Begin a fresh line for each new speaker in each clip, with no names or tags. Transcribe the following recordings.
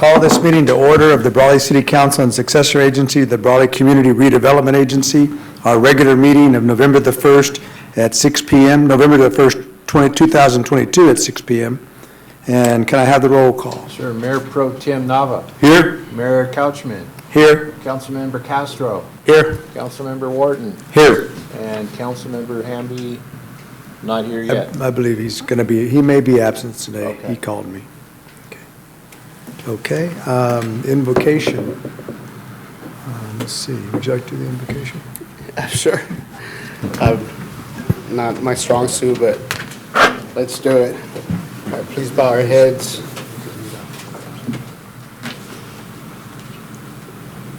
call this meeting to order of the Brawley City Council and successor agency, the Brawley Community Redevelopment Agency. Our regular meeting of November the 1st at 6 p.m., November the 1st, 2022 at 6 p.m. And can I have the roll call?
Sure. Mayor Pro Tem Nava.
Here.
Mayor Couchman.
Here.
Councilmember Castro.
Here.
Councilmember Wharton.
Here.
And Councilmember Hamby, not here yet.
I believe he's going to be, he may be absent today.
Okay.
He called me. Okay. Invocation. Let's see. Would you like to do the invocation?
Sure. Not my strong suit, but let's do it. All right, please bow our heads.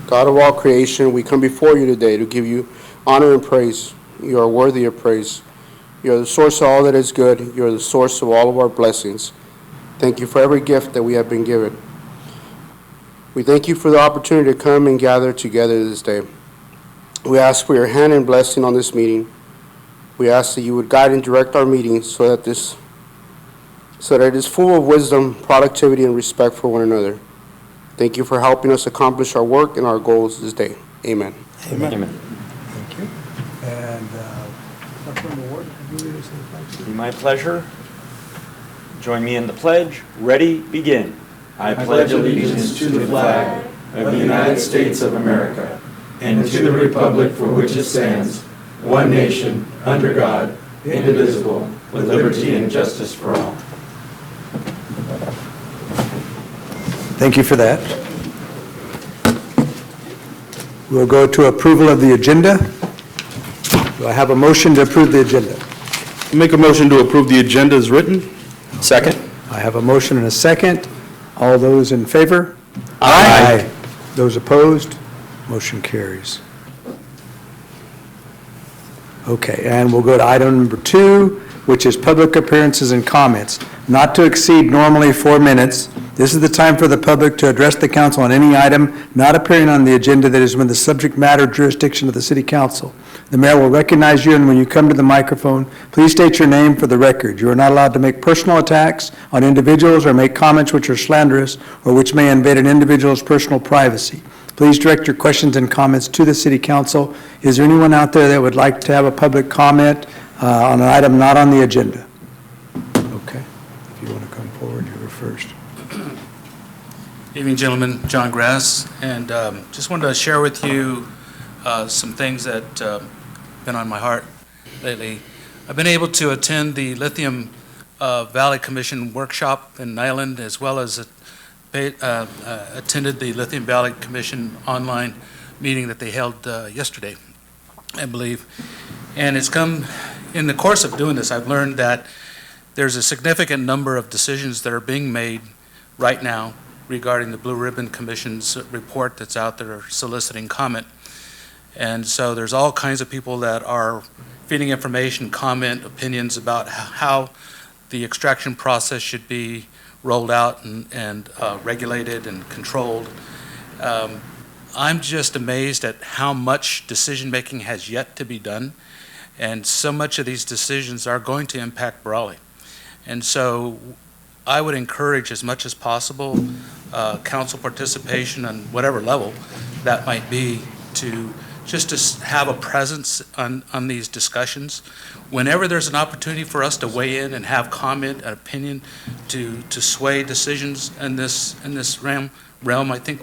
God of all creation, we come before you today to give you honor and praise. You are worthy of praise. You are the source of all that is good. You are the source of all of our blessings. Thank you for every gift that we have been given. We thank you for the opportunity to come and gather together this day. We ask for your hand and blessing on this meeting. We ask that you would guide and direct our meetings so that it is full of wisdom, productivity, and respect for one another. Thank you for helping us accomplish our work and our goals this day. Amen.
Amen. Amen. Thank you. And Councilmember Ward, could you lead us in the flag salute?
Be my pleasure. Join me in the pledge. Ready, begin.
I pledge allegiance to the flag of the United States of America and to the republic for which it stands, one nation, under God, indivisible, with liberty and justice for all.
Thank you for that. We'll go to approval of the agenda. Do I have a motion to approve the agenda?
Make a motion to approve the agenda as written.
Second.
I have a motion and a second. All those in favor?
Aye.
Those opposed? Motion carries. Okay, and we'll go to item number 2, which is public appearances and comments, not to exceed normally 4 minutes. This is the time for the public to address the council on any item not appearing on the agenda that is within the subject matter jurisdiction of the city council. The mayor will recognize you, and when you come to the microphone, please state your name for the record. You are not allowed to make personal attacks on individuals or make comments which are slanderous or which may invade an individual's personal privacy. Please direct your questions and comments to the city council. Is there anyone out there that would like to have a public comment on an item not on the agenda? Okay. If you want to come forward, you're first.
Evening, gentlemen. John Grass, and just wanted to share with you some things that been on my heart lately. I've been able to attend the Lithium Valley Commission workshop in Nyland, as well as attended the Lithium Valley Commission online meeting that they held yesterday, I believe. And it's come, in the course of doing this, I've learned that there's a significant number of decisions that are being made right now regarding the Blue Ribbon Commission's report that's out there soliciting comment. And so there's all kinds of people that are feeding information, comment, opinions about how the extraction process should be rolled out and regulated and controlled. I'm just amazed at how much decision-making has yet to be done, and so much of these decisions are going to impact Brawley. And so I would encourage as much as possible council participation on whatever level that might be to just to have a presence on these discussions. Whenever there's an opportunity for us to weigh in and have comment and opinion to sway decisions in this realm, I think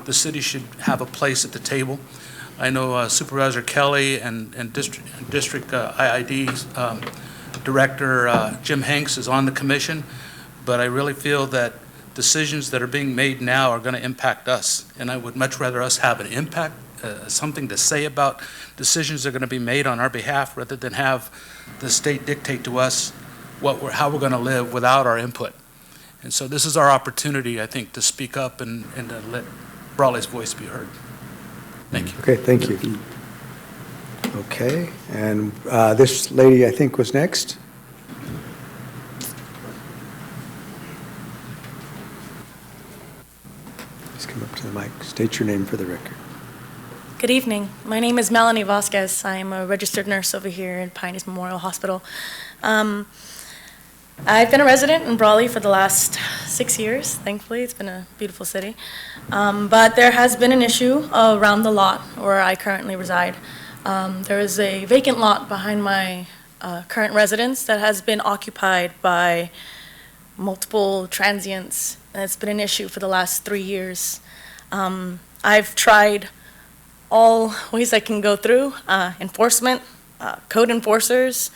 the city should have a place at the table. I know Supervisor Kelly and District IID Director Jim Hanks is on the commission, but I really feel that decisions that are being made now are going to impact us, and I would much rather us have an impact, something to say about decisions that are going to be made on our behalf, rather than have the state dictate to us how we're going to live without our input. And so this is our opportunity, I think, to speak up and to let Brawley's voice be heard. Thank you.
Okay, thank you. Okay, and this lady, I think, was next. Please come up to the mic. State your name for the record.
Good evening. My name is Melanie Vasquez. I'm a registered nurse over here at Pioneers Memorial Hospital. I've been a resident in Brawley for the last 6 years, thankfully. It's been a beautiful city. But there has been an issue around the lot where I currently reside. There is a vacant lot behind my current residence that has been occupied by multiple transients, and it's been an issue for the last 3 years. I've tried all ways I can go through, enforcement, code enforcers,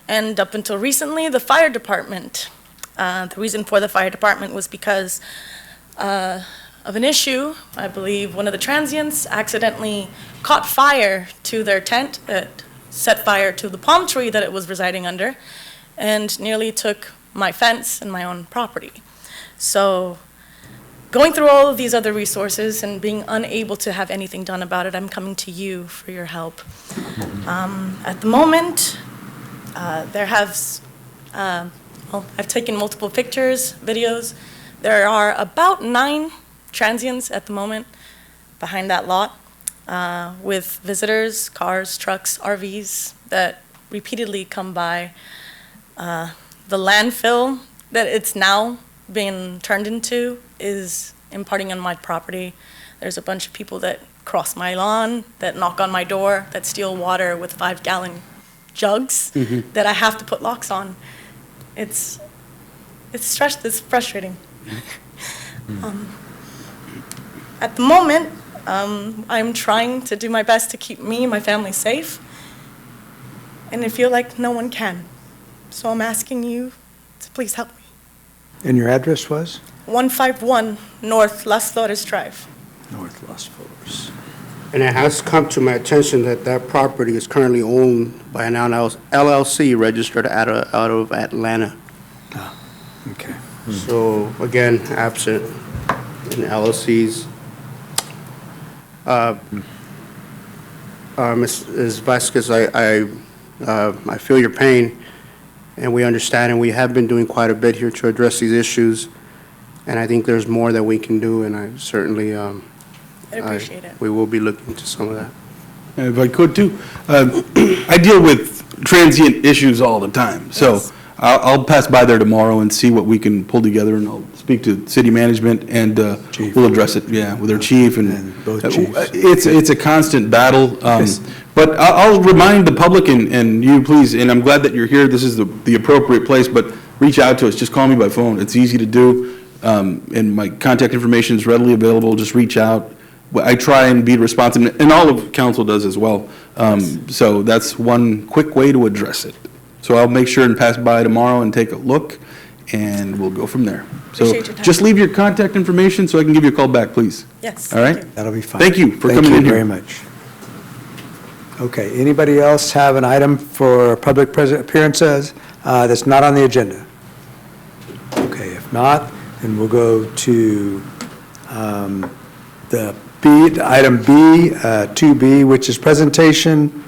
and up until recently, the fire department. The reason for the fire department was because of an issue. I believe one of the transients accidentally caught fire to their tent, that set fire to the palm tree that it was residing under, and nearly took my fence and my own property. So going through all of these other resources and being unable to have anything done about it, I'm coming to you for your help. At the moment, I've taken multiple pictures, videos. There are about 9 transients at the moment behind that lot with visitors, cars, trucks, RVs that repeatedly come by. The landfill that it's now being turned into is imparting on my property. There's a bunch of people that cross my lawn, that knock on my door, that steal water with 5-gallon jugs that I have to put locks on. It's frustrating. At the moment, I'm trying to do my best to keep me and my family safe, and I feel like no one can. So I'm asking you to please help me.
And your address was?
151 North Las Flores Drive.
North Las Flores.
And it has come to my attention that that property is currently owned by an LLC registered out of Atlanta.
Okay.
So again, absent in LLCs. Ms. Vasquez, I feel your pain, and we understand, and we have been doing quite a bit here to address these issues, and I think there's more that we can do, and I certainly,
I appreciate it.
we will be looking into some of that.
If I could too, I deal with transient issues all the time, so
Yes.
I'll pass by there tomorrow and see what we can pull together, and I'll speak to city management, and
Chief.
we'll address it, with their chief, and
And both chiefs.
it's a constant battle,
Yes.
but I'll remind the public and you, please, and I'm glad that you're here, this is the appropriate place, but reach out to us, just call me by phone, it's easy to do, and my contact information is readily available, just reach out. I try and be responsive, and all of council does as well. So that's one quick way to address it. So I'll make sure and pass by tomorrow and take a look, and we'll go from there. So
Appreciate your time.
just leave your contact information so I can give you a call back, please.
Yes.
All right?
thank you.
That'll be fine.
Thank you for coming in here.
Thank you very much. Okay, anybody else have an item for public appearances that's not on the agenda? Okay, if not, then we'll go to item B, 2B, which is presentation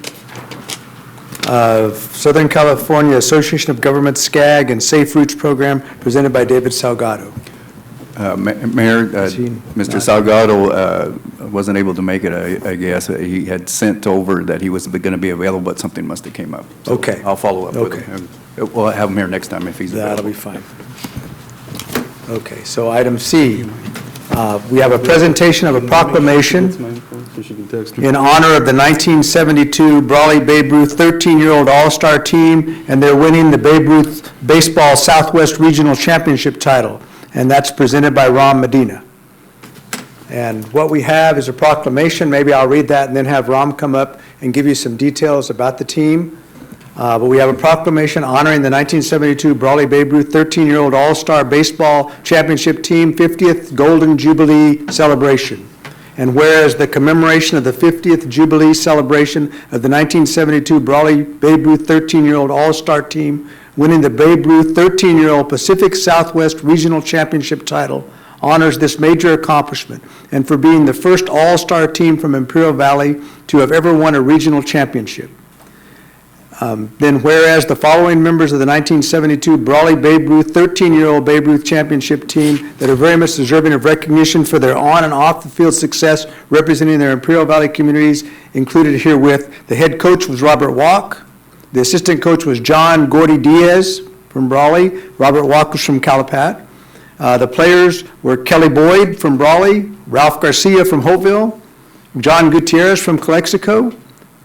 of Southern California Association of Governments, SCAG, and Safe Routes Program, presented by David Salgado.
Mayor,
Seen?
Mr. Salgado wasn't able to make it, I guess. He had sent over that he was going to be available, but something must have came up. So
Okay.
I'll follow up with
Okay.
him. We'll have him here next time if he's available.
That'll be fine. Okay, so item C, we have a presentation of a proclamation
So she can text me.
in honor of the 1972 Brawley Babe Ruth 13-year-old All-Star Team, and they're winning the Babe Ruth Baseball Southwest Regional Championship title, and that's presented by Ron Medina. And what we have is a proclamation. Maybe I'll read that and then have Ram come up and give you some details about the team. But we have a proclamation honoring the 1972 Brawley Babe Ruth 13-year-old All-Star Baseball Championship Team 50th Golden Jubilee Celebration. And whereas the commemoration of the 50th Jubilee celebration of the 1972 Brawley Babe Ruth 13-year-old All-Star Team winning the Babe Ruth 13-year-old Pacific Southwest Regional Championship title honors this major accomplishment and for being the first All-Star team from Imperial Valley to have ever won a regional championship. Then whereas the following members of the 1972 Brawley Babe Ruth 13-year-old Babe Ruth Championship team that are very much deserving of recognition for their on- and off-the-field success representing their Imperial Valley communities included herewith. The head coach was Robert Walk. The assistant coach was John Gordy Diaz from Brawley. Robert Walker from Calapat. The players were Kelly Boyd from Brawley, Ralph Garcia from Hopeville, John Gutierrez from Calexico,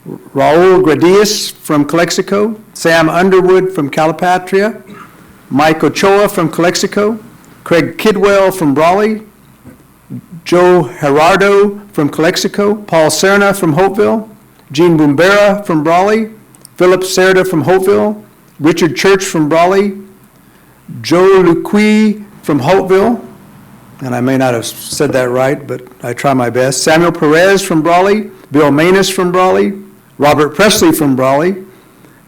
Raul Gradius from Calexico, Sam Underwood from Calipatria, Mike Ochoa from Calexico, Craig Kidwell from Brawley, Joe Gerardo from Calexico, Paul Serna from Hopeville, Gene Bumbera from Brawley, Philip Serda from Hopeville, Richard Church from Brawley, Joe Luqui from Hopeville, and I may not have said that right, but I try my best, Samuel Perez from Brawley, Bill Manus from Brawley, Robert Presley from Brawley,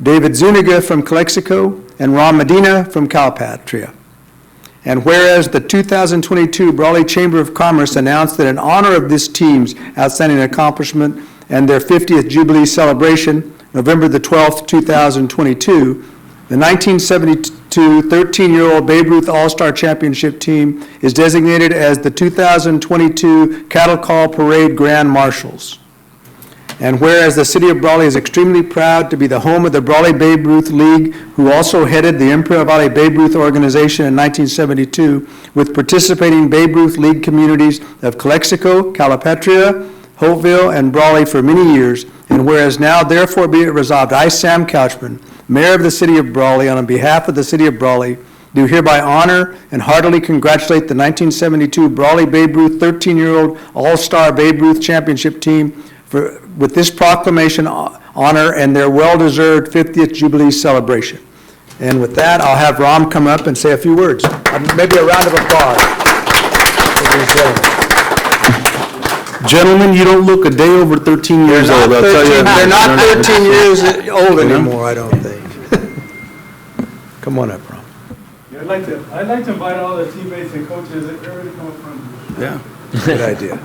David Zuniga from Calexico, and Ron Medina from Calipatria. And whereas the 2022 Brawley Chamber of Commerce announced that in honor of this team's outstanding accomplishment and their 50th Jubilee celebration, November the 12th, 2022, the 1972 13-year-old Babe Ruth All-Star Championship team is designated as the 2022 Cattle Call Parade Grand Marshals. And whereas the city of Brawley is extremely proud to be the home of the Brawley Babe Ruth League, who also headed the Imperial Valley Babe Ruth organization in 1972, with participating Babe Ruth League communities of Calexico, Calipatria, Hopeville, and Brawley for many years, and whereas now therefore be it resolved, I, Sam Couchman, Mayor of the City of Brawley, on behalf of the City of Brawley, do hereby honor and heartily congratulate the 1972 Brawley Babe Ruth 13-year-old All-Star Babe Ruth Championship team with this proclamation, honor, and their well-deserved 50th Jubilee celebration. And with that, I'll have Ram come up and say a few words. Maybe a round of applause for these gentlemen.
Gentlemen, you don't look a day over 13 years old, I'll tell you.
They're not 13 years old anymore, I don't think. Come on up, Ram.
Yeah, I'd like to invite all the teammates and coaches, everybody come up front.
Yeah.
Good idea.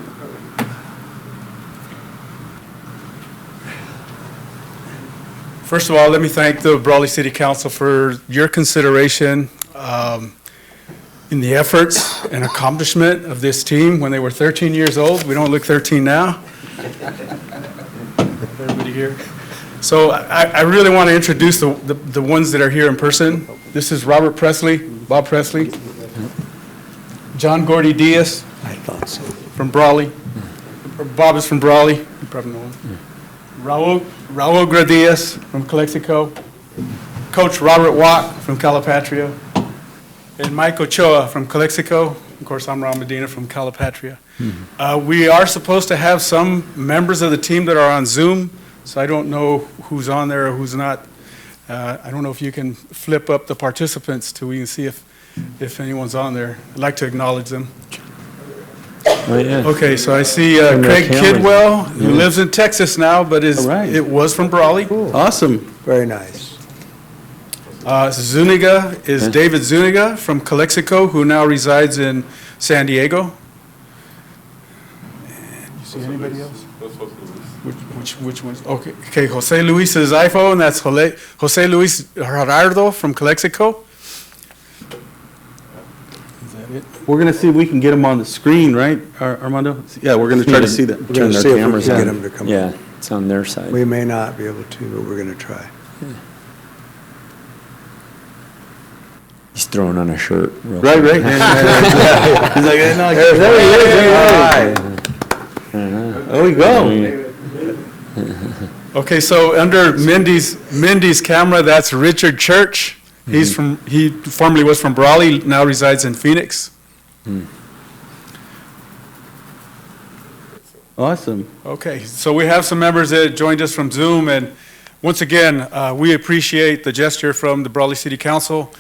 First of all, let me thank the Brawley City Council for your consideration in the efforts and accomplishment of this team when they were 13 years old. We don't look 13 now. Everybody here. So I really want to introduce the ones that are here in person. This is Robert Presley, Bob Presley, John Gordy Diaz.
I thought so.
From Brawley. Bob is from Brawley. You probably know him. Raul Gradius from Calexico. Coach Robert Watt from Calipatria. And Mike Ochoa from Calexico. Of course, I'm Ron Medina from Calipatria. We are supposed to have some members of the team that are on Zoom, so I don't know who's on there or who's not. I don't know if you can flip up the participants so we can see if anyone's on there. I'd like to acknowledge them.
Oh, yeah.
Okay, so I see Craig Kidwell, who lives in Texas now, but it was from Brawley.
Awesome.
Very nice.
Zuniga is David Zuniga from Calexico, who now resides in San Diego. And you see anybody else? Which ones? Okay, Jose Luis is iPhone, that's Jose Luis Gerardo from Calexico.
We're going to see if we can get them on the screen, right, Armando? Yeah, we're going to try to see that.
We're going to see if we can get them to come.
Yeah, it's on their side.
We may not be able to, but we're going to try.
He's throwing on a shirt.
Right. Yeah. He's like, no, there we go.
Okay, so under Mindy's camera, that's Richard Church. He formerly was from Brawley, now resides in Phoenix.
Awesome.
Okay, so we have some members that joined us from Zoom, and once again, we appreciate the gesture from the Brawley City Council.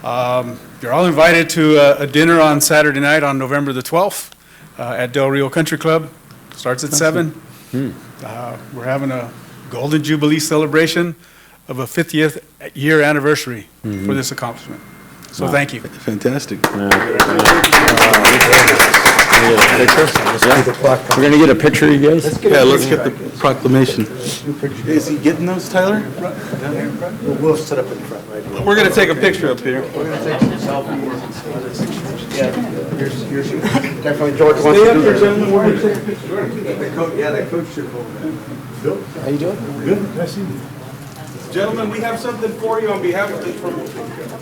You're all invited to a dinner on Saturday night on November the 12th at Del Rio Country Club. Starts at 7. We're having a Golden Jubilee celebration of a 50th year anniversary for this accomplishment. So thank you.
Fantastic.
We're going to get a picture, you guys?
Yeah, let's get the proclamation. Is he getting those, Tyler?
We'll sit up in front right here.
We're going to take a picture up here.
We're going to take some selfies. Yeah, here's definitely George wants to do that. Yeah, the coach should hold that. Bill, how you doing? Good. Nice to see you.
Gentlemen, we have something for you on behalf of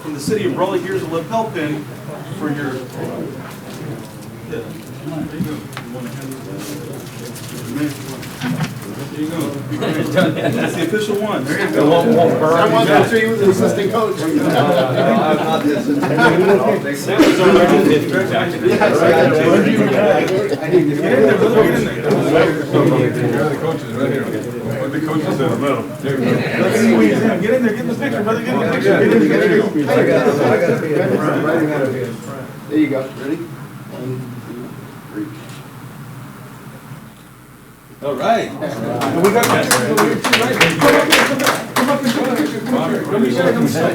from the city of Brawley. Here's a lapel pin for your. Yeah. There you go. You want to hand There you go. That's the official one. There you go.
I want to see you the assistant coach.
I'm not the assistant.
The coaches in the middle.
Get in there, get in the picture, brother, get in the picture. Get in there, get in there.
There you go. Ready?
All right. And we got pictures over here too, right? Come up and take a picture. Come up here. Let me show you some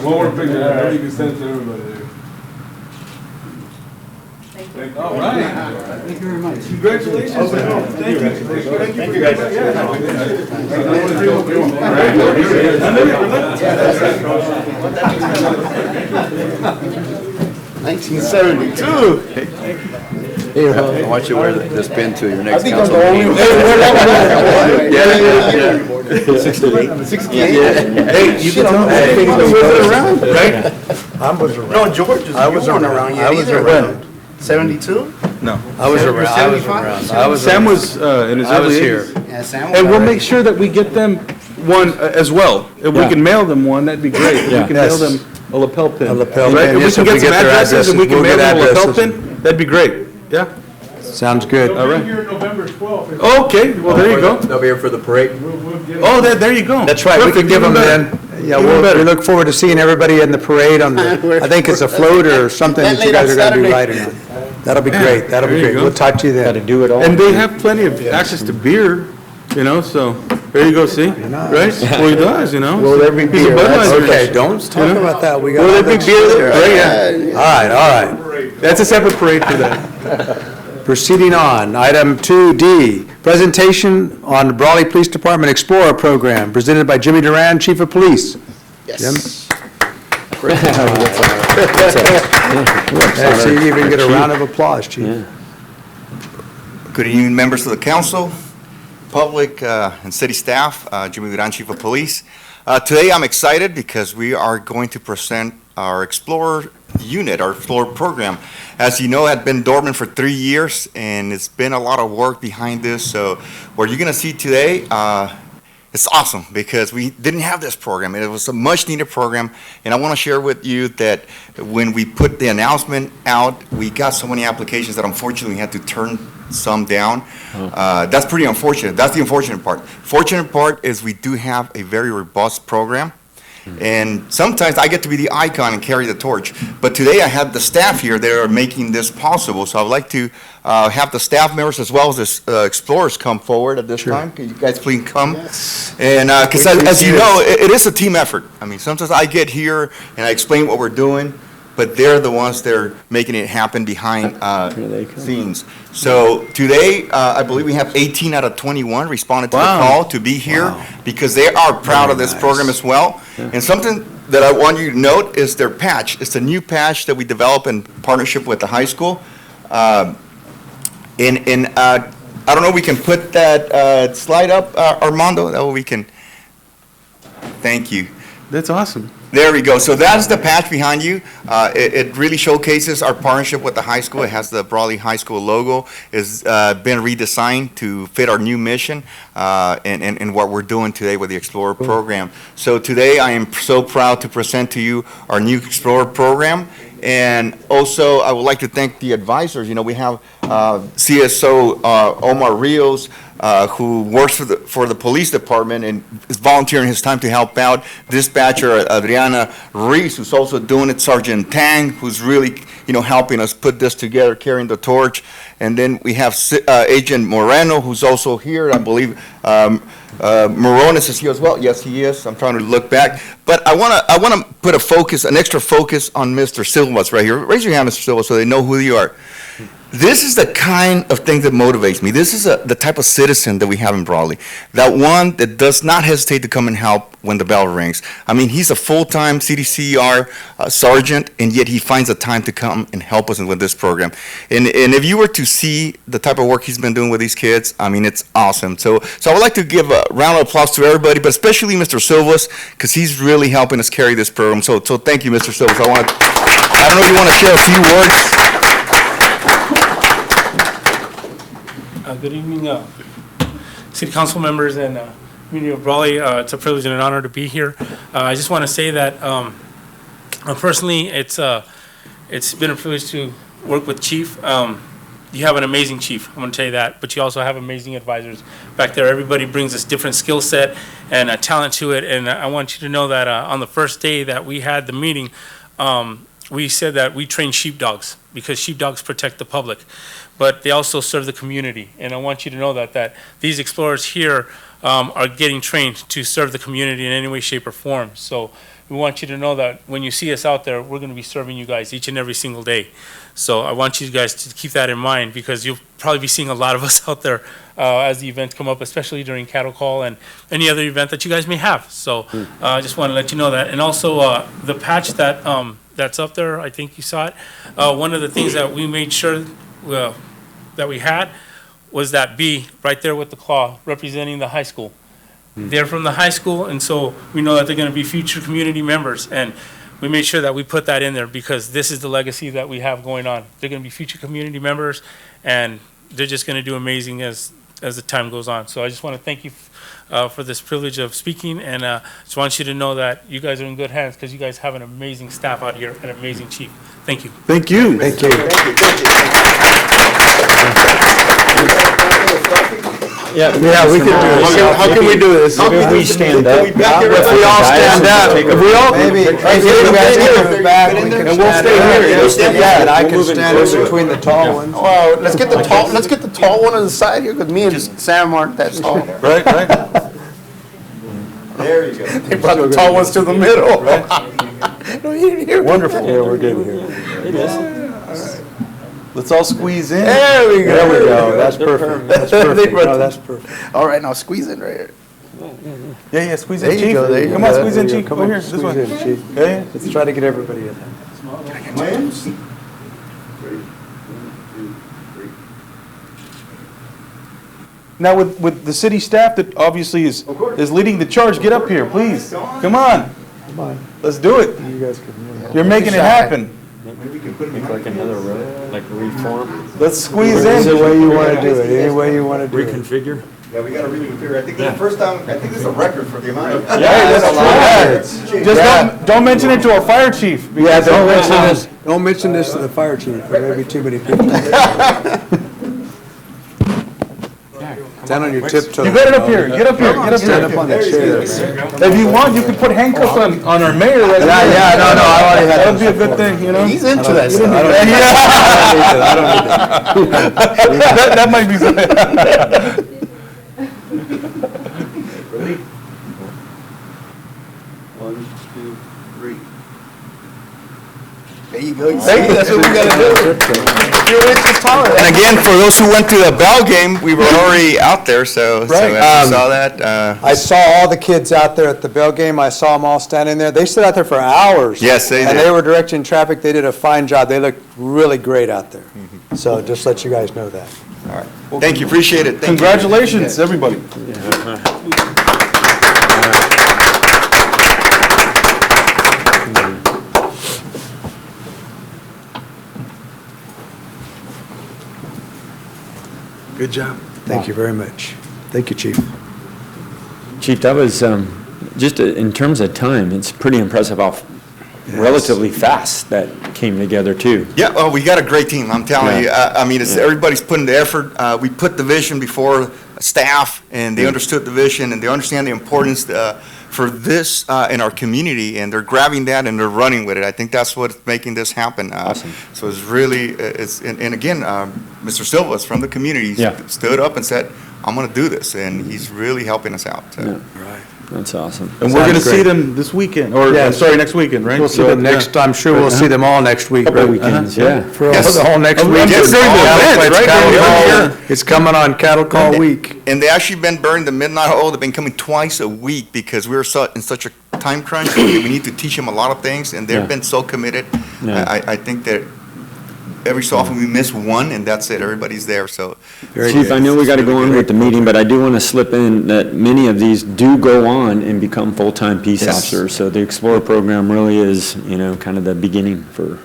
One more picture, you can send it to everybody there.
All right. Thank you very much. Congratulations. Thank you. Thank you guys. Yeah.
1972.
I want you to wear this pin to your next
I think I'm
council
the only
meeting.
one.
68.
68.
Hey, you can tell
Hey, was it around?
right?
I was around. No, George is. I was around.
I was around.
72?
No.
I was around. I was around.
Sam was in his
I was
early
here.
80s.
Yeah, Sam was
And we'll
already-
make sure that we get them one as well. If we
Yeah.
can mail them one, that'd be great. If we can mail
Yes.
them a lapel pin.
A lapel
Right?
pin,
If we
yes,
can
if we
get some
get their
addresses and we can
addresses,
mail them a
we'll get
lapel
addresses.
pin, that'd be great. Yeah?
Sounds good.
All right.
Here November 12th.
Okay, well, there you go.
They'll be here for the parade.
We'll get
Oh, there you go.
That's right, we
Perfect,
can give
even
them
better.
then. Yeah,
Even better.
we look forward to seeing everybody in the parade on the, I think it's a float or something that you guys are gonna be riding on. That'll be great, that'll be
There you
great.
go.
We'll talk to you then.
Gotta do it all.
And they have plenty of access to beer, you know, so, there you go, see? Right? Well, he does, you know?
Will there be
He's a
beer? That's-
Budweiser.
Okay, don't talk
You know?
about that, we got.
Will there
other-
be beer there? Right, yeah.
All right.
That's a separate parade for that.
Proceeding on, item 2D, presentation on the Brawley Police Department Explorer Program, presented by Jimmy Duran, Chief of Police. Jim? Yeah, so you even get a round of applause, Chief.
Good evening, members of the council, public, and city staff. Jimmy Duran, Chief of Police. Today, I'm excited because we are going to present our Explorer unit, our Explorer program. As you know, it had been dormant for 3 years, and it's been a lot of work behind this. So what you're going to see today, it's awesome because we didn't have this program. It was a much-needed program, and I want to share with you that when we put the announcement out, we got so many applications that unfortunately we had to turn some down. That's pretty unfortunate. That's the unfortunate part. Fortunate part is we do have a very robust program. And sometimes I get to be the icon and carry the torch. But today I have the staff here that are making this possible. So I'd like to have the staff members as well as the explorers come forward at this time. Can you guys please come? And because as you know, it is a team effort. I mean, sometimes I get here and I explain what we're doing, but they're the ones that are making it happen behind scenes. So today, I believe we have 18 out of 21 responded to the
Wow.
call to be here because they are proud of this program as well. And something that I want you to note is their patch. It's a new patch that we developed in partnership with the high school. I don't know if we can put that slide up, Armando, that way we can, thank you.
That's awesome.
There we go. So that's the patch behind you. It really showcases our partnership with the high school. It has the Brawley High School logo. It's been redesigned to fit our new mission and what we're doing today with the Explorer program. So today I am so proud to present to you our new Explorer program. And also, I would like to thank the advisors. You know, we have CSO Omar Rios, who works for the police department and is volunteering his time to help out. Dispatcher Adriana Reese, who's also doing it. Sergeant Tang, who's really, helping us put this together, carrying the torch. And then we have Agent Moreno, who's also here. I believe Morones is here as well. Yes, he is. I'm trying to look back. But I want to put an extra focus on Mr. Silvas right here. Raise your hand, Mr. Silvas, so they know who you are. This is the kind of thing that motivates me. This is the type of citizen that we have in Brawley. That one that does not hesitate to come and help when the bell rings. I mean, he's a full-time CDCR sergeant, and yet he finds the time to come and help us with this program. And if you were to see the type of work he's been doing with these kids, I mean, it's awesome. So I would like to give a round of applause to everybody, but especially Mr. Silvas, because he's really helping us carry this program. So thank you, Mr. Silvas. I don't know if you want to share a few words.
Good evening, City Council members and community of Brawley. It's a privilege and an honor to be here. I just want to say that personally, it's been a privilege to work with Chief. You have an amazing chief, I'm going to tell you that, but you also have amazing advisors back there. Everybody brings this different skill set and talent to it, and I want you to know that on the first day that we had the meeting, we said that we train sheepdogs because sheepdogs protect the public, but they also serve the community. And I want you to know that these explorers here are getting trained to serve the community in any way, shape, or form. So we want you to know that when you see us out there, we're going to be serving you guys each and every single day. So I want you guys to keep that in mind because you'll probably be seeing a lot of us out there as the events come up, especially during cattle call and any other event that you guys may have. So I just want to let you know that. And also the patch that that's up there, I think you saw it. One of the things that we made sure that we had was that bee right there with the claw representing the high school. They're from the high school, and so we know that they're going to be future community members. And we made sure that we put that in there because this is the legacy that we have going on. They're going to be future community members, and they're just going to do amazing as the time goes on. So I just want to thank you for this privilege of speaking, and just want you to know that you guys are in good hands because you guys have an amazing staff out here, an amazing chief. Thank you.
Thank you.
Thank you.
Yeah,
we can do this.
How can we do this?
Maybe we stand up.
If we all stand up, if we all, maybe,
And we'll stay here.
Yeah, and I can stand in between the tall ones.
Well, let's get the tall one on the side here, because me and Sam aren't that tall.
Right.
There you go.
They brought the tall ones to the middle.
Wonderful.
Yeah, we're good here.
Let's all squeeze in.
There we go.
There we go, that's perfect, that's perfect, no, that's perfect.
All right, now squeeze in right here.
Yeah, squeeze in,
There you
Chief.
go, there you
Come
go.
on, squeeze in,
There you
Chief.
go.
Come here, this
Squeeze
one.
in, Chief.
Yeah.
Let's try to get everybody in.
Now, with the city staff that obviously is leading the charge, get up here, please. Come on.
Come on,
Let's do it.
you guys can.
You're making it happen.
Maybe we can make like another row, like reform.
Let's squeeze
Any
in.
way you want to do it, any way you want to do it.
Reconfigure?
Yeah, we got to really figure. I think this is the first time. I think this is a record for the amount of.
That's true. Just don't mention it to our fire chief.
Yeah, don't mention this to the fire chief, there may be too many people. Stand on your tiptoes.
You get it up here, get up here, get up
Stand up
here.
on the chair, man.
If you want, you can put handcuffs on our mayor right now.
Yeah, no, I already had.
That would be a good thing, you know?
He's into that stuff.
I don't need that.
That might be something.
There you go. That's what we gotta do. You're inches taller.
And again, for those who went to the Bell game, we were already out there, so
Right.
as you saw that.
I saw all the kids out there at the Bell game. I saw them all standing there. They stood out there for hours.
Yes, they
And
did.
they were directing traffic. They did a fine job. They looked really great out there. So just let you guys know that.
All right. Thank you, appreciate it. Thank you.
Congratulations, everybody. Good job.
Thank you very much. Thank you, Chief.
Chief, that was, just in terms of time, it's pretty impressive how relatively fast that came together too.
Yeah, well, we got a great team, I'm telling you. I mean, everybody's putting the effort. We put the vision before staff, and they understood the vision, and they understand the importance for this in our community, and they're grabbing that and they're running with it. I think that's what's making this happen.
Awesome.
So it's really, and again, Mr. Silvas from the community
Yeah.
stood up and said, I'm going to do this, and he's really helping us out. So.
Yeah.
Right.
That's awesome.
And we're going to
Sounds
see
great.
them this weekend, or,
Yeah.
I'm sorry, next weekend, right?
We'll see
So,
them next, I'm sure we'll see them all next week.
Couple
right?
weekends, yeah.
For
Yes.
the whole next
I'm
week.
sure
It's
during the
all-
events,
it's
right?
cattle
During the
call.
event,
It's coming on Cattle Call Week.
And they actually been burning the midnight oil. They've been coming twice a week because we're in such a time crunch. We need to teach them a lot of things, and they've
Yeah.
been so committed.
Yeah.
I think that every so often we miss one, and that's it. Everybody's there, so.
Very
Chief,
good.
I know we got to go on with the meeting, but I do want to slip in that many of these do go on and become full-time peace
Yes.
officers. So the Explorer program really is, kind of the beginning for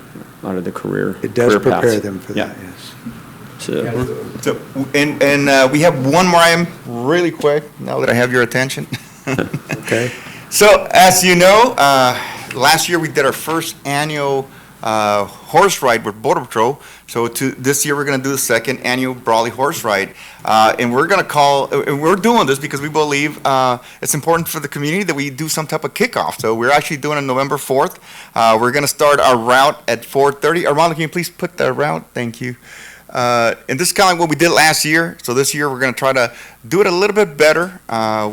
a lot of the career.
It does
career paths.
prepare them for
Yeah.
that, yes.
So,
So, we have one more item, really quick, now that I have your attention.
Okay.
So, as you know, last year we did our first annual horse ride with Border Patrol. So this year we're going to do the second annual Brawley horse ride. And we're doing this because we believe it's important for the community that we do some type of kickoff. So we're actually doing it November 4th. We're going to start our route at 4:30. Armando, can you please put the route? Thank you. And this is kind of like what we did last year. So this year, we're going to try to do it a little bit better.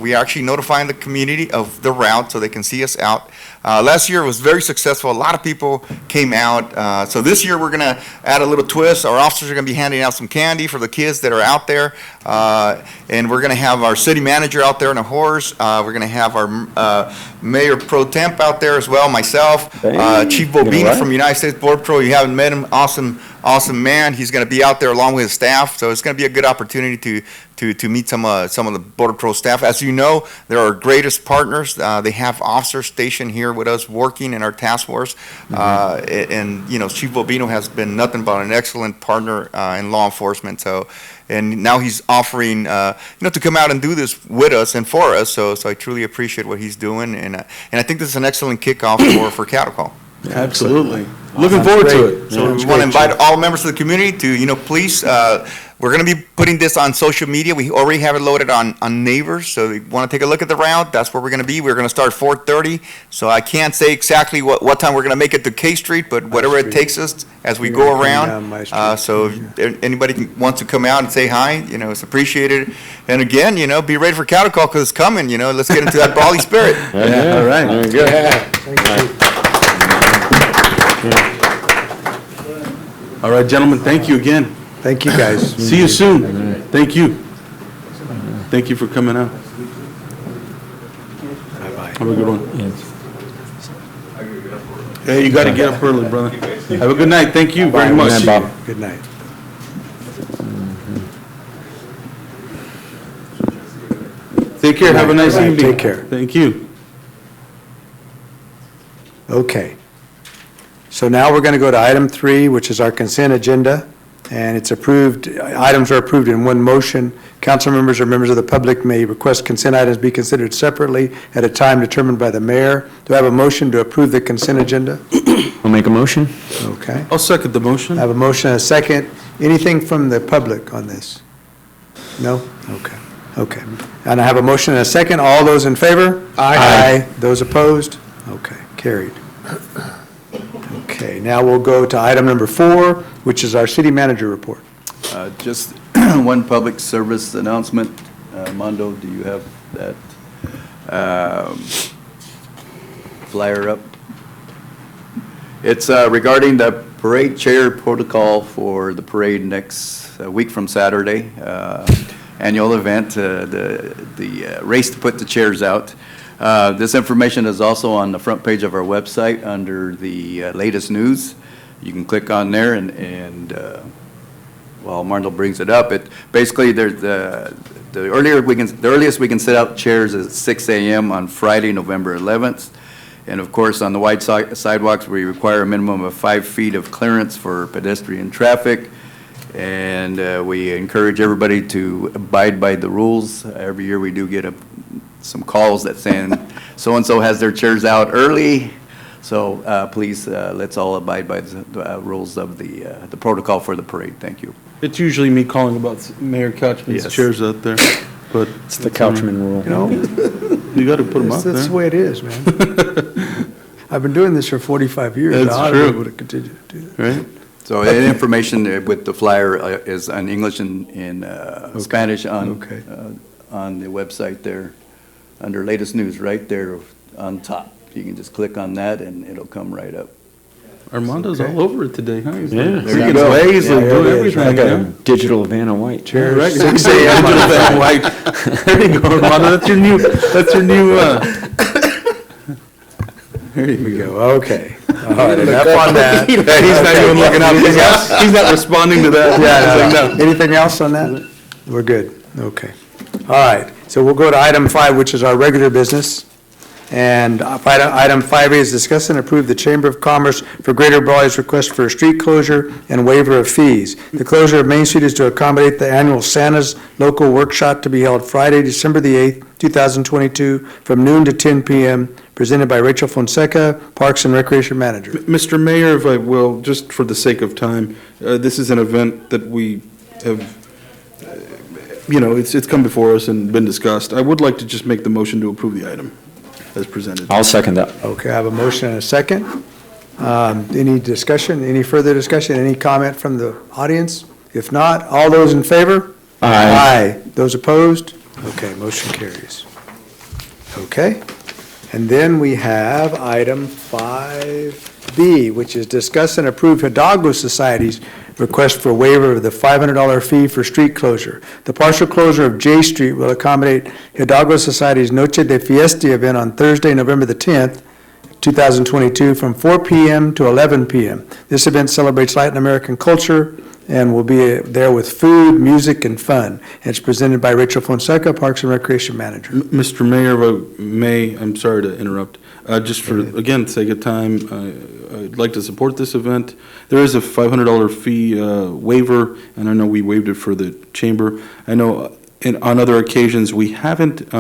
We are actually notifying the community of the route so they can see us out. Last year was very successful. A lot of people came out. So this year, we're going to add a little twist. Our officers are going to be handing out some candy for the kids that are out there. And we're going to have our city manager out there on a horse. We're going to have our Mayor Pro Temp out there as well, myself. Chief Bobina from United States Border Patrol. You haven't met him. Awesome man. He's going to be out there along with his staff. So it's going to be a good opportunity to meet some of the Border Patrol staff. As you know, they're our greatest partners. They have officers stationed here with us working in our task force. And Chief Bobino has been nothing but an excellent partner in law enforcement. So, and now he's offering, to come out and do this with us and for us. So I truly appreciate what he's doing. And I think this is an excellent kickoff for Cattle Call.
Absolutely. Looking forward to it.
So we want to invite all members of the community to, please, we're going to be putting this on social media. We already have it loaded on Neighbors, so you want to take a look at the route. That's where we're going to be. We're going to start 4:30. So I can't say exactly what time we're going to make it to K Street, but whatever it takes us as we go around. So if anybody wants to come out and say hi, it's appreciated. And again, be ready for Cattle Call because it's coming. Let's get into that Brawley spirit.
yeah,
All right.
very good.
All right, gentlemen, thank you again.
Thank you, guys.
See you soon. Thank you. Thank you for coming out.
Bye-bye.
Have a good one. Hey, you got to get up early, brother. Have a good night. Thank you very much.
Good night, Bob.
Good night.
Take care. Have a nice
Right,
evening.
take care.
Thank you.
Okay. So now we're going to go to item 3, which is our consent agenda, and it's approved, items are approved in one motion. Council members or members of the public may request consent items be considered separately at a time determined by the mayor. Do I have a motion to approve the consent agenda?
I'll make a motion.
Okay.
I'll second the motion.
I have a motion and a second. Anything from the public on this? No? Okay. Okay. And I have a motion and a second. All those in favor? Aye. Those opposed? Okay, carried. Okay, now we'll go to item number 4, which is our city manager report.
Just one public service announcement. Mondo, do you have that flyer up? It's regarding the parade chair protocol for the parade next week from Saturday. Annual event, the race to put the chairs out. This information is also on the front page of our website under the latest news. You can click on there and while Marndl brings it up, basically there's the earliest we can set out chairs is 6 a.m. on Friday, November 11th. And of course, on the wide sidewalks, we require a minimum of 5 feet of clearance for pedestrian traffic. And we encourage everybody to abide by the rules. Every year we do get some calls that saying so-and-so has their chairs out early. So please, let's all abide by the rules of the protocol for the parade. Thank you.
It's usually me calling about Mayor Couchman's
Yes.
chairs out there, but
It's the Couchman rule.
you got to put them out
That's the
there.
way it is, man. I've been doing this for 45 years.
That's
I ought to
true.
be able to continue to do that.
Right?
So the information with the flyer is in English and in Spanish on
Okay.
on the website there. under latest news, right there on top. You can just click on that and it'll come right up.
Armando's all over it today, huh? He's
Yeah.
like,
There
you
freaking
go.
lazy,
Yeah,
doing
there it is,
everything,
Like
you
a
know?
digital Vanna White chair.
Right,
6
digital
a.m.
Vanna White. There you go, Armando, that's your new, there you go.
Okay. All right, enough on that.
He's not even looking up, he's not responding to that.
Yeah,
He's
no,
like,
no. Anything else on that? We're good, okay. All right, so we'll go to item 5, which is our regular business. And item 5A is discuss and approve the Chamber of Commerce for Greater Brawley's request for a street closure and waiver of fees. The closure of Main Street is to accommodate the annual Santa's Local Workshop to be held Friday, December the 8th, 2022, from noon to 10 p.m., presented by Rachel Fonseca, Parks and Recreation Manager.
Mr. Mayor, if I will, just for the sake of time, this is an event that we have, it's come before us and been discussed. I would like to just make the motion to approve the item as presented.
I'll second that.
Okay, I have a motion and a second. Any discussion, any further discussion, any comment from the audience? If not, all those in favor?
Aye.
Those opposed? Okay, motion carries. Okay, and then we have item 5B, which is discuss and approve Hidalgo Society's request for waiver of the $500 fee for street closure. The partial closure of J Street will accommodate Hidalgo Society's Noche de Fiesta event on Thursday, November the 10th, 2022, from 4 p.m. to 11 p.m. This event celebrates Latin American culture and will be there with food, music, and fun. And it's presented by Rachel Fonseca, Parks and Recreation Manager.
Mr. Mayor, if I may, I'm sorry to interrupt. Just for, again, sake of time, I'd like to support this event. There is a $500 fee waiver, and I know we waived it for the chamber. I know on other occasions, we haven't,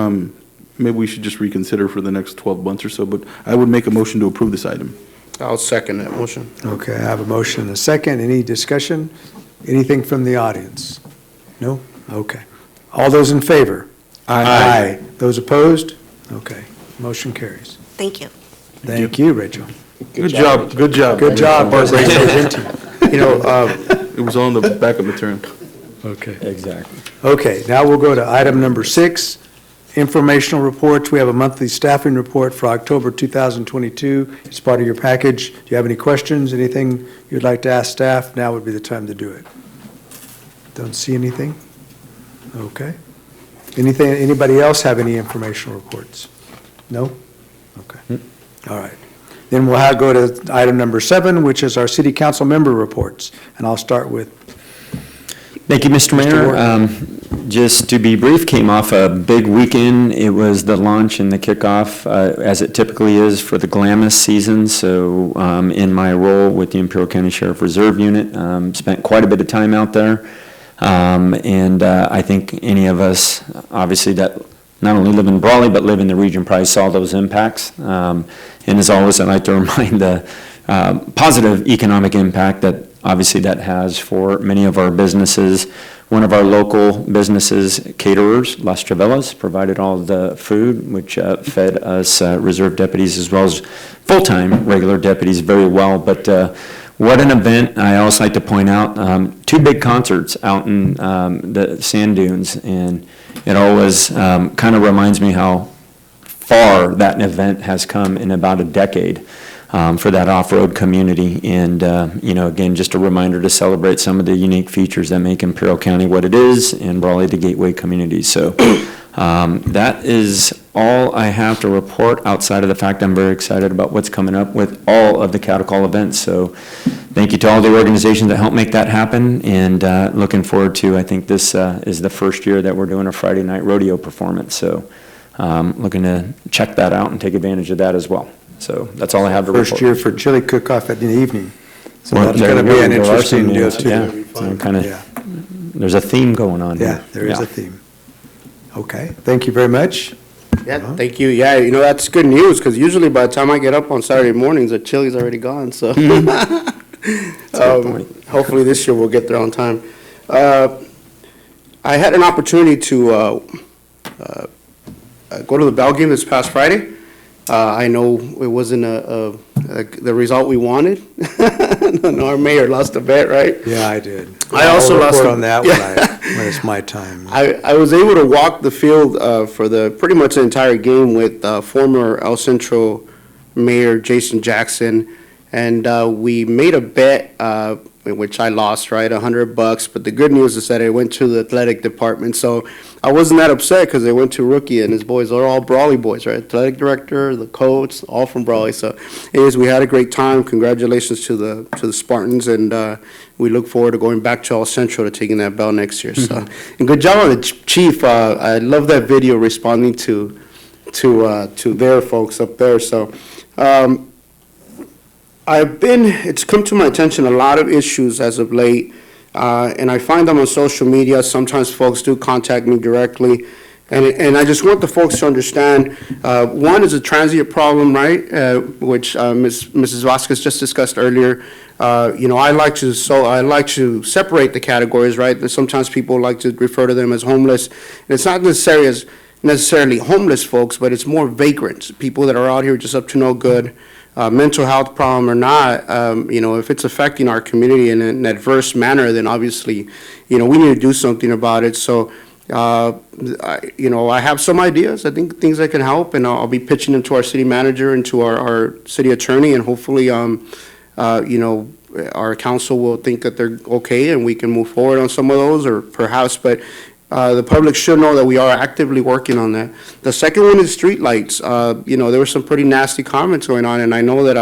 maybe we should just reconsider for the next 12 months or so, but I would make a motion to approve this item.
I'll second that motion.
Okay, I have a motion and a second. Any discussion? Anything from the audience? No? Okay. All those in favor? Aye. Those opposed? Okay, motion carries.
Thank you.
Thank you, Rachel.
Good job.
Good job, Rachel.
It was on the back of material.
Okay.
Exactly.
Okay, now we'll go to item number 6, informational reports. We have a monthly staffing report for October 2022. It's part of your package. Do you have any questions, anything you'd like to ask staff? Now would be the time to do it. Don't see anything? Okay. Anybody else have any informational reports? No? Okay. All right. Then we'll go to item number 7, which is our city council member reports. And I'll start with
Thank you, Mr. Mayor. Just to be brief, came off a big weekend. It was the launch and the kickoff, as it typically is for the Glamis season. So in my role with the Imperial County Sheriff Reserve Unit, spent quite a bit of time out there. And I think any of us, obviously, that not only live in Brawley, but live in the region, probably saw those impacts. And as always, I'd like to remind the positive economic impact that obviously that has for many of our businesses. One of our local businesses, caterers, Las Travelas, provided all of the food, which fed us reserve deputies as well as full-time regular deputies very well. But what an event. I also like to point out 2 big concerts out in the sand dunes, and it always kind of reminds me how far that event has come in about a decade. For that off-road community. And, again, just a reminder to celebrate some of the unique features that make Imperial County what it is and Brawley the gateway community. So that is all I have to report outside of the fact I'm very excited about what's coming up with all of the cattle call events. So thank you to all the organizations that helped make that happen, and looking forward to, I think this is the first year that we're doing a Friday night rodeo performance. So looking to check that out and take advantage of that as well. So that's all I have to report.
first year for chili cook-off in the evening. So
Well,
that's
there
going to
you
be
go.
an
There are
interesting
some
deal,
meals,
too.
yeah. So kind
Yeah.
of, there's a theme going on here.
Yeah, there is a theme. Okay, thank you very much.
Yeah, thank you. Yeah, that's good news, because usually by the time I get up on Saturday mornings, the chili's already gone, so. Hopefully this year we'll get there on time. I had an opportunity to go to the Bell game this past Friday, I know it wasn't the result we wanted. No, our mayor lost a bet, right?
Yeah, I did.
I also
I'll
lost
report
a-
on that
yeah.
when it's my time.
I was able to walk the field for pretty much the entire game with former El Centro Mayor Jason Jackson, and we made a bet, which I lost, right, $100. But the good news is that it went to the athletic department, so I wasn't that upset because they went to Rookie and his boys are all Brawley boys, right? Athletic director, the coach, all from Brawley. So, anyways, we had a great time. Congratulations to the Spartans, and we look forward to going back to El Centro to taking that belt next year. So, and good job on the chief. I love that video responding to their folks up there. So. It's come to my attention a lot of issues as of late, and I find them on social media. Sometimes folks do contact me directly, and I just want the folks to understand, one is a transient problem, right, which Mrs. Vasquez just discussed earlier. I like to separate the categories, right? And sometimes people like to refer to them as homeless, and it's not necessarily homeless folks, but it's more vagrants, people that are out here just up to no good. Mental health problem or not, if it's affecting our community in an adverse manner, then obviously, we need to do something about it. So, I have some ideas. I think things that can help, and I'll be pitching them to our city manager and to our city attorney, and hopefully, our council will think that they're okay and we can move forward on some of those, or perhaps, but the public should know that we are actively working on that. The second one is streetlights. There were some pretty nasty comments going on, and I know that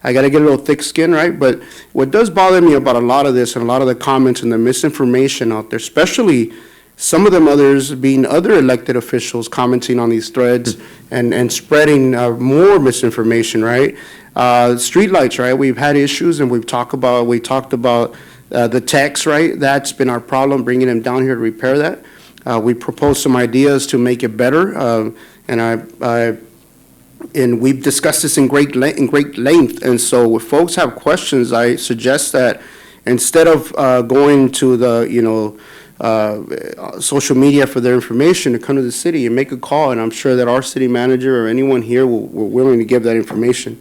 I got to get a little thick skin, right? But what does bother me about a lot of this and a lot of the comments and the misinformation out there, especially some of them others being other elected officials commenting on these threads and spreading more misinformation, right? Streetlights, right? We've had issues, and we talked about the techs, right? That's been our problem, bringing them down here to repair that. We proposed some ideas to make it better, and we've discussed this in great length. And so if folks have questions, I suggest that instead of going to the, social media for their information, to come to the city and make a call, and I'm sure that our city manager or anyone here will willing to give that information.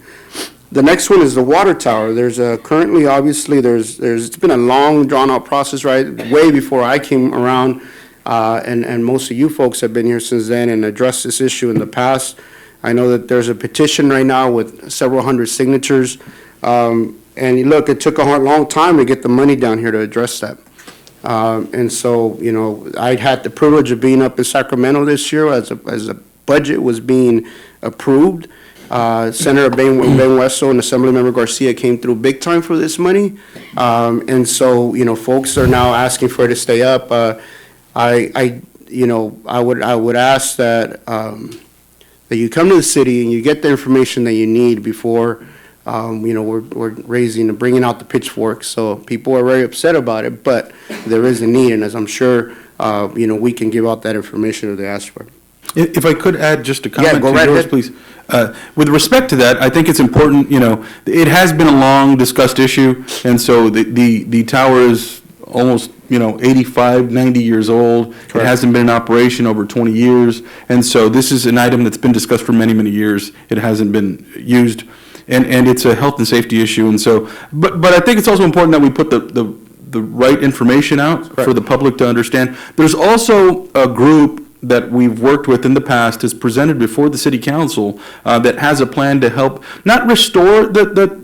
The next one is the water tower. There's currently, obviously, it's been a long, drawn-out process, right, way before I came around, and most of you folks have been here since then and addressed this issue in the past. I know that there's a petition right now with several hundred signatures, and look, it took a long time to get the money down here to address that. And so, I had the privilege of being up in Sacramento this year as a budget was being approved. Senator Ben Wesso and Assemblymember Garcia came through big time for this money. And so, folks are now asking for it to stay up. I would ask that, that you come to the city and you get the information that you need before, we're bringing out the pitchforks. So people are very upset about it, but there is a need. And as I'm sure, we can give out that information if they ask for it.
If I could add just a comment
go
to
right
yours,
ahead.
please. With respect to that, I think it's important, it has been a long discussed issue, and so the tower is almost, 85, 90 years old.
Correct.
It hasn't been in operation over 20 years, and so this is an item that's been discussed for many, many years. It hasn't been used, and it's a health and safety issue, and so, but I think it's also important that we put the right information out for the public to understand. There's also a group that we've worked with in the past, has presented before the city council, that has a plan to help not restore the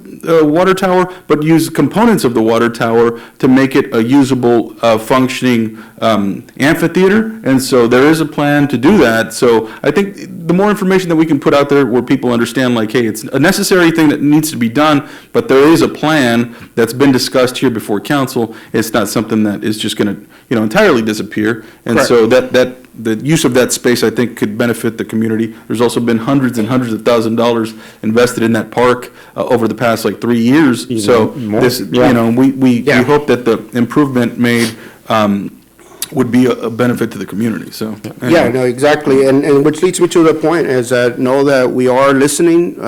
water tower, but use components of the water tower to make it a usable, functioning amphitheater. And so there is a plan to do that. So I think the more information that we can put out there where people understand, like, hey, it's a necessary thing that needs to be done, but there is a plan that's been discussed here before council. It's not something that is just going to, entirely disappear. And so that the use of that space, I think, could benefit the community. There's also been hundreds and hundreds of $1,000s invested in that park over the past 3 years. So this, we hope that the improvement made would be a benefit to the community. So
Yeah, no, exactly, and which leads me to the point is that know that we are listening.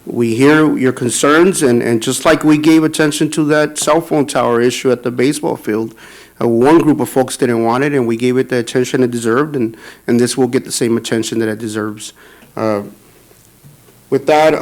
We hear your concerns, and just like we gave attention to that cell phone tower issue at the baseball field, one group of folks didn't want it, and we gave it the attention it deserved, and this will get the same attention that it deserves. With that,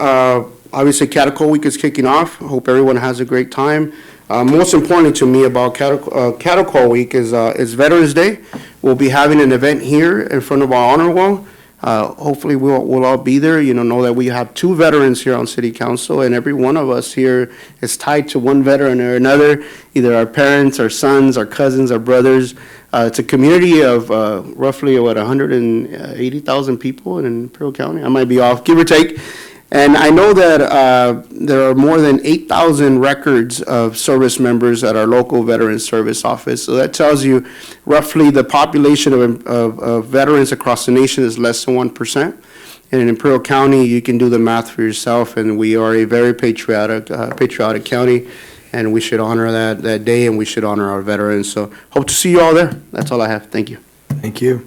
obviously Catacol Week is kicking off. Hope everyone has a great time. Most importantly to me about Catacol Week is Veterans Day. We'll be having an event here in front of our honor wall. Hopefully we'll all be there. Know that we have 2 veterans here on City Council, and every one of us here is tied to one veteran or another, either our parents, our sons, our cousins, our brothers. It's a community of roughly, 180,000 people in Imperial County. I might be off, give or take. And I know that there are more than 8,000 records of service members at our local Veterans Service Office. So that tells you roughly the population of veterans across the nation is less than 1%. And in Imperial County, you can do the math for yourself, and we are a very patriotic county, and we should honor that day, and we should honor our veterans. So hope to see you all there. That's all I have. Thank you.
Thank you.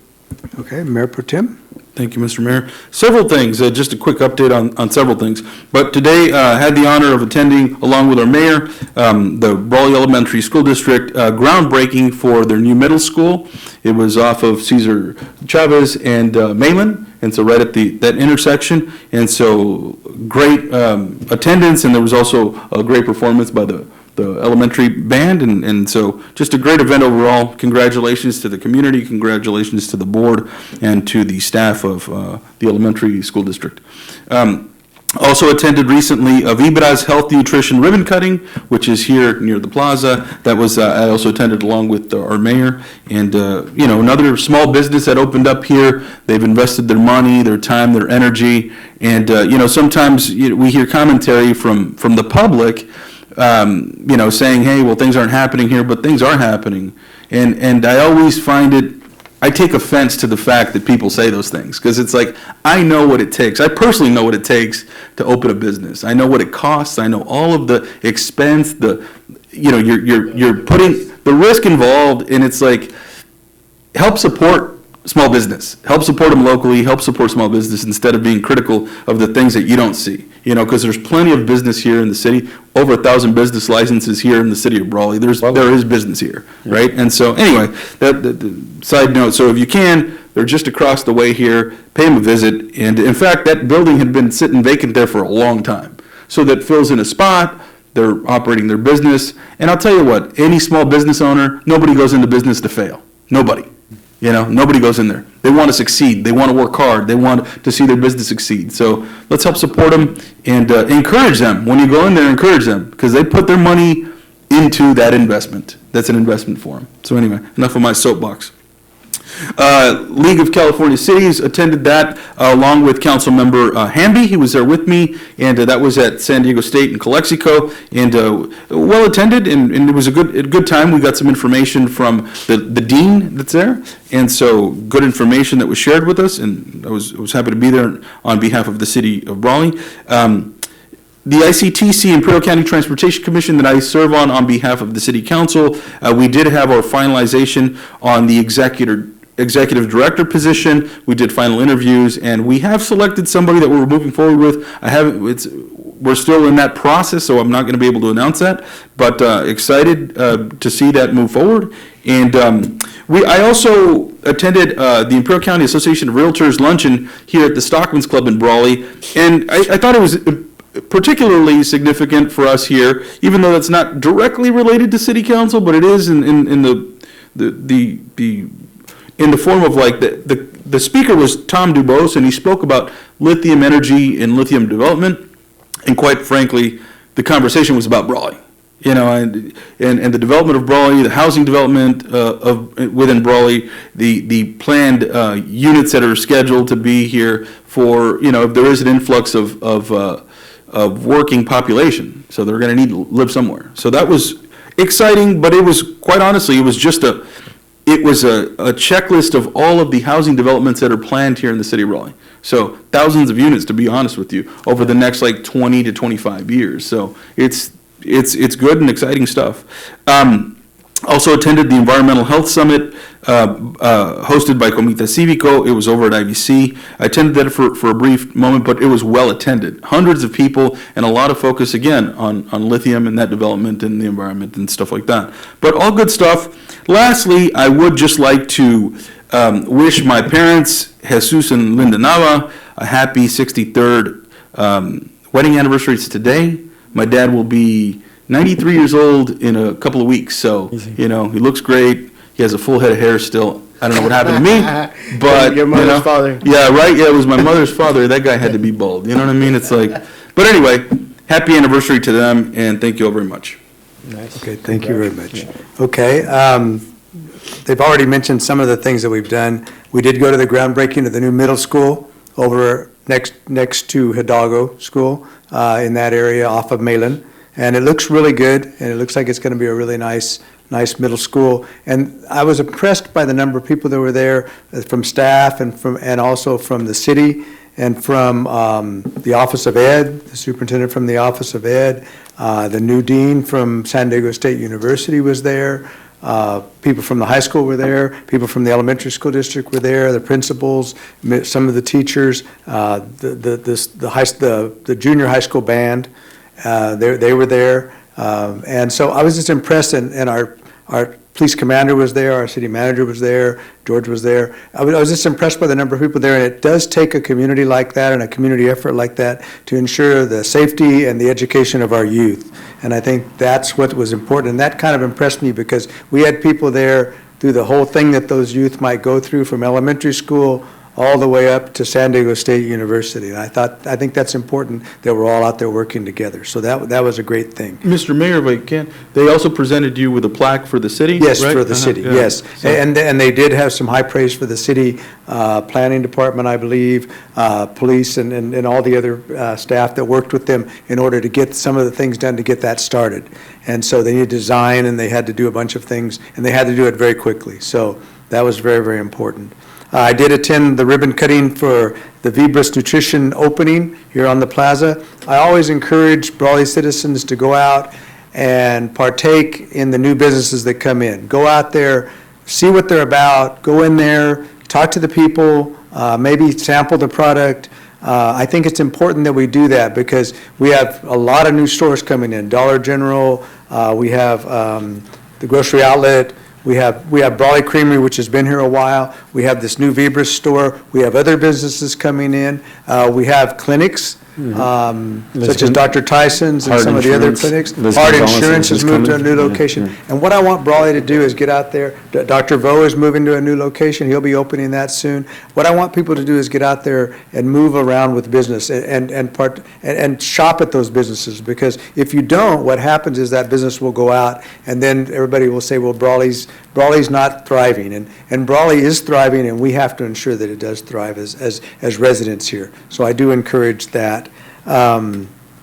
Okay, Mayor Pro Tem?
Thank you, Mr. Mayor. Several things, just a quick update on several things. But today, had the honor of attending, along with our mayor, the Brawley Elementary School District groundbreaking for their new middle school. It was off of Cesar Chavez and Malin, and so right at that intersection. And so great attendance, and there was also a great performance by the elementary band, and so just a great event overall. Congratulations to the community, congratulations to the board, and to the staff of the elementary school district. Also attended recently Vibra's Health Nutrition Ribbon Cutting, which is here near the plaza. That was, I also attended along with our mayor, and another small business that opened up here. They've invested their money, their time, their energy, and sometimes we hear commentary from the public, saying, hey, well, things aren't happening here, but things are happening. And I always I take offense to the fact that people say those things, because it's like, I know what it takes. I personally know what it takes to open a business. I know what it costs. I know all of the expense, you're putting the risk involved, and it's like, help support small business, help support them locally, help support small business instead of being critical of the things that you don't see, because there's plenty of business here in the city, over 1,000 business licenses here in the city of Brawley. There is business here, right? And so anyway, the side note, so if you can, they're just across the way here, pay them a visit. And in fact, that building had been sitting vacant there for a long time. So that fills in a spot, they're operating their business. And I'll tell you what, any small business owner, nobody goes into business to fail. Nobody. Nobody goes in there. They want to succeed. They want to work hard. They want to see their business succeed. So let's help support them and encourage them. When you go in there, encourage them, because they put their money into that investment. That's an investment for them. So anyway, enough of my soapbox. League of California Cities attended that along with Councilmember Hamby. He was there with me, and that was at San Diego State in Calexico, and well attended, and it was a good time. We got some information from the dean that's there, and so good information that was shared with us, and I was happy to be there on behalf of the city of Brawley. The ICTC, Imperial County Transportation Commission, that I serve on behalf of the City Council, we did have our finalization on the executive director position. We did final interviews, and we have selected somebody that we're moving forward with. We're still in that process, so I'm not going to be able to announce that, but excited to see that move forward. And I also attended the Imperial County Association of Realtors luncheon here at the Stockman's Club in Brawley, and I thought it was particularly significant for us here, even though that's not directly related to City Council, but it is in the form of, like, the speaker was Tom Dubose, and he spoke about lithium energy and lithium development, and quite frankly, the conversation was about Brawley, and the development of Brawley, the housing development within Brawley, the planned units that are scheduled to be here for, if there is an influx of working population, so they're going to need to live somewhere. So that was exciting, but it was, quite honestly, it was a checklist of all of the housing developments that are planned here in the city of Raleigh. So thousands of units, to be honest with you, over the next 20 to 25 years. So it's good and exciting stuff. Also attended the Environmental Health Summit hosted by Comita Civico. It was over at IVC. I attended that for a brief moment, but it was well attended. Hundreds of people, and a lot of focus, again, on lithium and that development and the environment and stuff like that. But all good stuff. Lastly, I would just like to wish my parents Jesus and Linda Nava a happy 63rd wedding anniversary. It's today. My dad will be 93 years old in a couple of weeks, so, he looks great. He has a full head of hair still. I don't know what happened to me, but,
Your mother's father.
Yeah, right, yeah, it was my mother's father. That guy had to be bald, you know what I mean? It's like, but anyway, happy anniversary to them, and thank you all very much.
Okay, thank you very much. Okay, they've already mentioned some of the things that we've done. We did go to the groundbreaking of the new middle school over next to Hidalgo School in that area off of Malin. And it looks really good, and it looks like it's going to be a really nice middle school. And I was impressed by the number of people that were there from staff and also from the city and from the Office of Ed, the superintendent from the Office of Ed, the new dean from San Diego State University was there. People from the high school were there. People from the elementary school district were there. The principals, some of the teachers, the junior high school band, they were there. And so I was just impressed, and our police commander was there, our city manager was there, George was there. I was just impressed by the number of people there, and it does take a community like that and a community effort like that to ensure the safety and the education of our youth. And I think that's what was important, and that kind of impressed me because we had people there through the whole thing that those youth might go through from elementary school all the way up to San Diego State University. And I think that's important that we're all out there working together. So that was a great thing.
Mr. Mayor, if I can, they also presented you with a plaque for the city,
Yes,
right?
for the city,
Yeah.
yes.
So-
And they did have some high praise for the city planning department, I believe, police and all the other staff that worked with them in order to get some of the things done to get that started. And so they needed design, and they had to do a bunch of things, and they had to do it very quickly. So that was very, very important. I did attend the ribbon cutting for the Vibras Nutrition opening here on the plaza. I always encourage Brawley citizens to go out and partake in the new businesses that come in. Go out there, see what they're about, go in there, talk to the people, maybe sample the product. I think it's important that we do that because we have a lot of new stores coming in. Dollar General, we have the grocery outlet, we have Brawley Creamery, which has been here a while. We have this new Vibras store. We have other businesses coming in. We have clinics, such as Dr. Tyson's and some of the other clinics. Hard Insurance has moved to a new location. And what I want Brawley to do is get out there. Dr. Vo is moving to a new location. He'll be opening that soon. What I want people to do is get out there and move around with business and shop at those businesses. Because if you don't, what happens is that business will go out, and then everybody will say, well, Brawley's not thriving. And Brawley is thriving, and we have to ensure that it does thrive as residents here. So I do encourage that.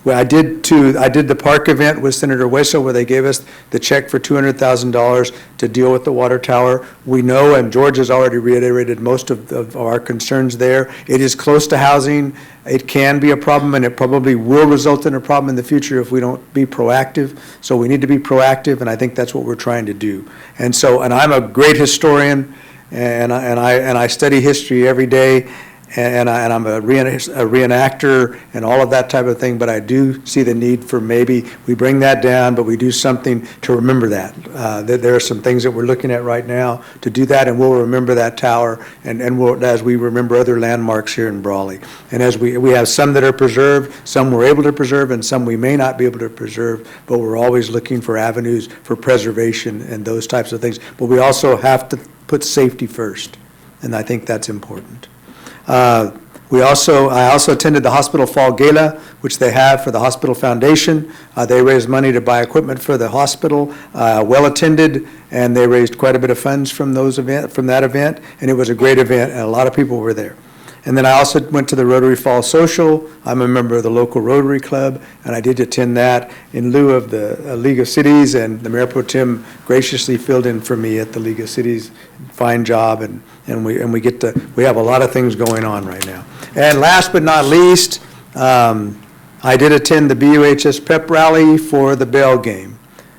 Well, I did the park event with Senator Hueso where they gave us the check for $200,000 to deal with the water tower. We know, and George has already reiterated most of our concerns there. It is close to housing. It can be a problem, and it probably will result in a problem in the future if we don't be proactive. So we need to be proactive, and I think that's what we're trying to do. And I'm a great historian, and I study history every day. And I'm a reenactor and all of that type of thing, but I do see the need for maybe we bring that down, but we do something to remember that. There are some things that we're looking at right now to do that, and we'll remember that tower, and as we remember other landmarks here in Brawley. And as we have some that are preserved, some we're able to preserve, and some we may not be able to preserve, but we're always looking for avenues for preservation and those types of things. But we also have to put safety first, and I think that's important. I also attended the Hospital Fall Gala, which they have for the Hospital Foundation. They raised money to buy equipment for the hospital, well attended, and they raised quite a bit of funds from that event, and it was a great event, and a lot of people were there. And then I also went to the Rotary Fall Social. I'm a member of the local Rotary Club, and I did attend that in lieu of the League of Cities, and the Mayor Pro Tem graciously filled in for me at the League of Cities. Fine job, and we have a lot of things going on right now. And last but not least, I did attend the BUHS pep rally for the Bell game.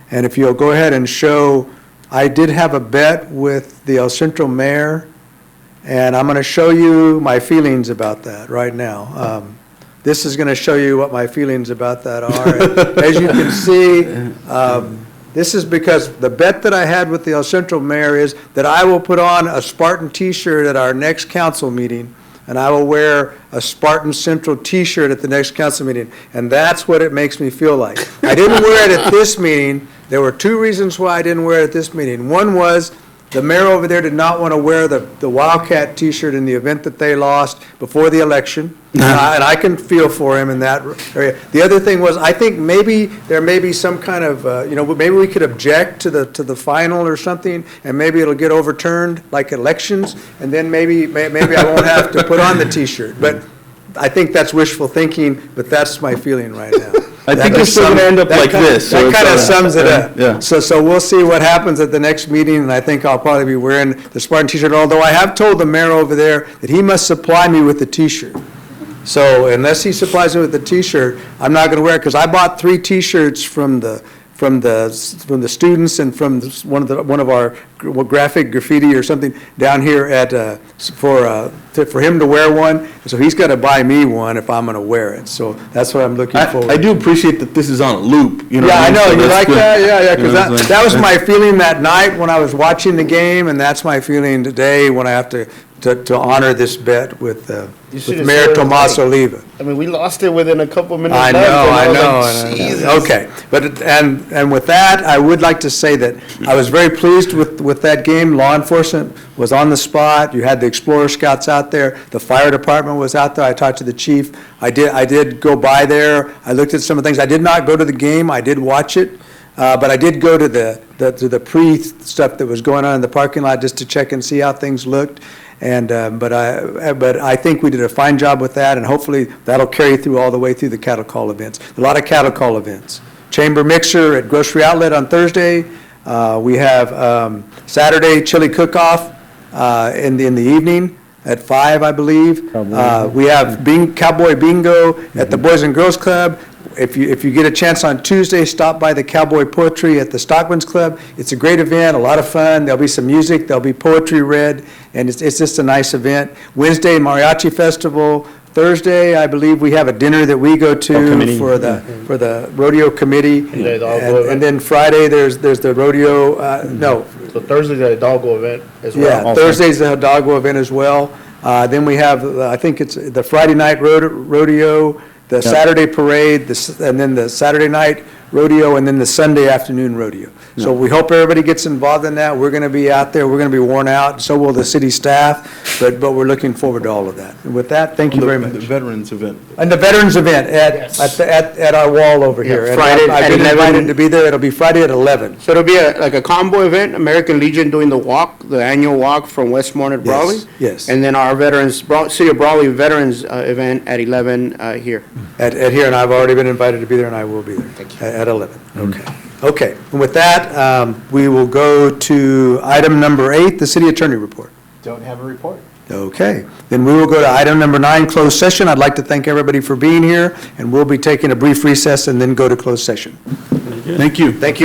And if you'll go ahead and show, I did have a bet with the El Centro mayor, and I'm going to show you my feelings about that right now. This is going to show you what my feelings about that are. As you can see, This is because the bet that I had with the El Centro mayor is that I will put on a Spartan T-shirt at our next council meeting, and I will wear a Spartan Central T-shirt at the next council meeting, and that's what it makes me feel like. I didn't wear it at this meeting. There were two reasons why I didn't wear it at this meeting. One was the mayor over there did not want to wear the Wildcat T-shirt in the event that they lost before the election, and I can feel for him in that area. The other thing was, I think maybe there may be some kind of, maybe we could object to the final or something, and maybe it'll get overturned like elections, and then maybe I won't have to put on the T-shirt. But I think that's wishful thinking, but that's my feeling right now.
I think it's still gonna end up like this. so
That
it's
kind
all
of
right.
sums it up.
Yeah.
So we'll see what happens at the next meeting, and I think I'll probably be wearing the Spartan T-shirt, although I have told the mayor over there that he must supply me with the T-shirt. So unless he supplies me with the T-shirt, I'm not going to wear it, because I bought 3 T-shirts from the students and from one of our graphic graffiti or something down here for him to wear one. So he's got to buy me one if I'm going to wear it. So that's what I'm looking forward to.
I do appreciate that this is on a loop, you know.
Yeah, I know,
so
you
that's
like
good.
that? Yeah,
You know,
because
it's like-
that was my feeling that night when I was watching the game, and that's my feeling today when I have to honor this bet with
should've
Mayor
said it
Tomas
right.
Oliva.
I mean, we lost it within a couple minutes.
I
left,
know,
and
I
was
know.
like, Jesus.
Okay, but, and with that, I would like to say that I was very pleased with that game. Law enforcement was on the spot. You had the Explorer Scouts out there. The fire department was out there. I talked to the chief. I did go by there. I looked at some of the things. I did not go to the game. I did watch it. But I did go to the pre-stuff that was going on in the parking lot just to check and see how things looked. And, but I think we did a fine job with that, and hopefully that'll carry through all the way through the cattle call events. A lot of cattle call events. Chamber Mixer at Grocery Outlet on Thursday. We have Saturday chili cook-off in the evening at 5, I believe. We have Cowboy Bingo at the Boys and Girls Club. If you get a chance on Tuesday, stop by the Cowboy Poetry at the Stockman's Club. It's a great event, a lot of fun. There'll be some music, there'll be poetry read, and it's just a nice event. Wednesday, Mariachi Festival. Thursday, I believe we have a dinner that we go to for the rodeo committee. And then Friday, there's the rodeo,
So Thursday's a doggo event as well.
yeah, Thursday's the Hidalgo event as well. Then we have, I think it's the Friday night rodeo, the Saturday parade, and then the Saturday night rodeo, and then the Sunday afternoon rodeo. So we hope everybody gets involved in that. We're going to be out there. We're going to be worn out, and so will the city staff, but we're looking forward to all of that. And with that, thank you very much.
The veterans event.
And the veterans event at our wall over here. And
Friday
I've
at
been
11.
invited to be there. It'll be Friday at 11.
So it'll be like a combo event, American Legion doing the walk, the annual walk from Westmore to Brawley.
Yes.
And then our City of Brawley Veterans event at 11 here.
At here, and I've already been invited to be there, and I will be there.
Thank you.
At 11. Okay. Okay. And with that, we will go to item number 8, the city attorney report.
Don't have a report.
Okay. Then we will go to item number 9, closed session. I'd like to thank everybody for being here, and we'll be taking a brief recess and then go to closed session.
Thank you.
Thank you.